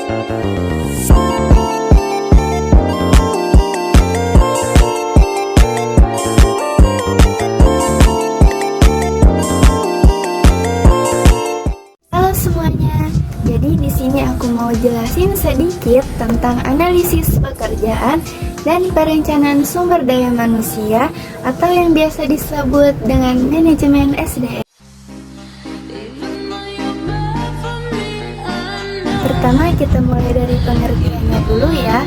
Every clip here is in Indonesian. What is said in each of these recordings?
Halo semuanya, jadi di sini aku mau jelasin sedikit tentang analisis pekerjaan dan perencanaan sumber daya manusia atau yang biasa disebut dengan manajemen SDM. Pertama kita mulai dari pengertiannya dulu ya.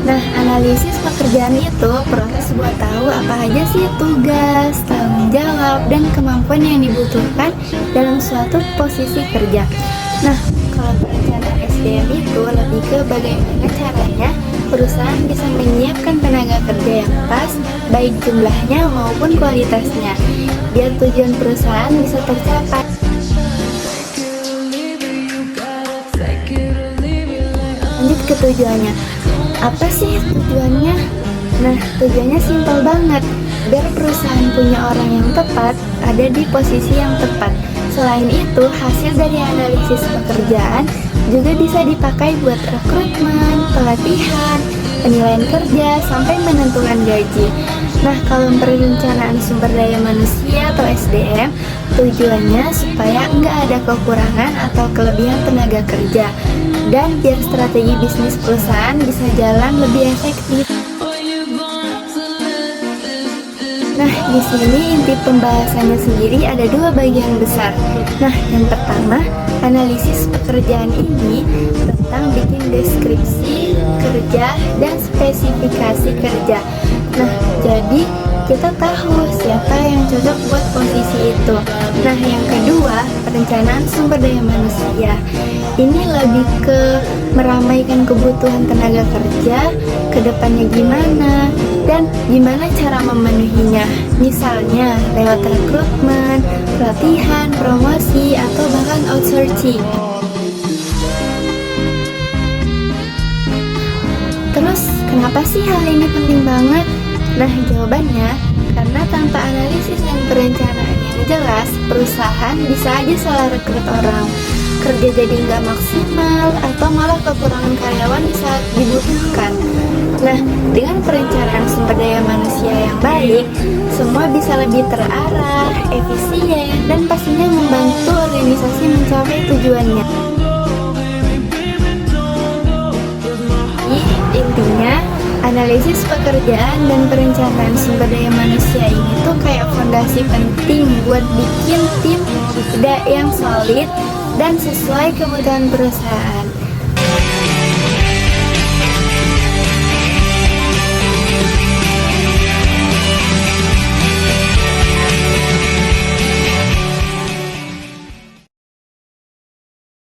Nah, analisis pekerjaan itu proses buat tahu apa aja sih tugas, tanggung jawab, dan kemampuan yang dibutuhkan dalam suatu posisi kerja. Nah, kalau perencanaan SDM itu lebih ke bagaimana caranya perusahaan bisa menyiapkan tenaga kerja yang pas, baik jumlahnya maupun kualitasnya, biar tujuan perusahaan bisa tercapai. Lanjut ke tujuannya. Apa sih tujuannya? Nah, tujuannya simpel banget, biar perusahaan punya orang yang tepat ada di posisi yang tepat. Selain itu, hasil dari analisis pekerjaan juga bisa dipakai buat rekrutmen, pelatihan, penilaian kerja, sampai menentukan gaji. Nah, kalau perencanaan sumber daya manusia atau SDM, tujuannya supaya nggak ada kekurangan atau kelebihan tenaga kerja, dan biar strategi bisnis perusahaan bisa jalan lebih efektif. Nah, di sini inti pembahasannya sendiri ada dua bagian besar. Nah, yang pertama, analisis pekerjaan ini tentang bikin deskripsi kerja dan spesifikasi kerja. Nah, jadi kita tahu siapa yang cocok buat posisi itu. Nah, yang kedua, perencanaan sumber daya manusia. Ini lebih ke meramaikan kebutuhan tenaga kerja, kedepannya gimana, dan gimana cara memenuhinya. Misalnya lewat rekrutmen, pelatihan, promosi, atau bahkan outsourcing. Terus, kenapa sih hal ini penting banget? Nah, jawabannya, karena tanpa analisis dan perencanaan yang jelas, perusahaan bisa aja salah rekrut orang, kerja jadi nggak maksimal, atau malah kekurangan karyawan di saat dibutuhkan. Nah, dengan perencanaan sumber daya manusia yang baik, semua bisa lebih terarah, efisien, dan pastinya membantu organisasi mencapai tujuannya. Intinya, analisis pekerjaan dan perencanaan sumber daya manusia ini tuh kayak fondasi penting buat bikin tim yang solid dan sesuai kebutuhan perusahaan.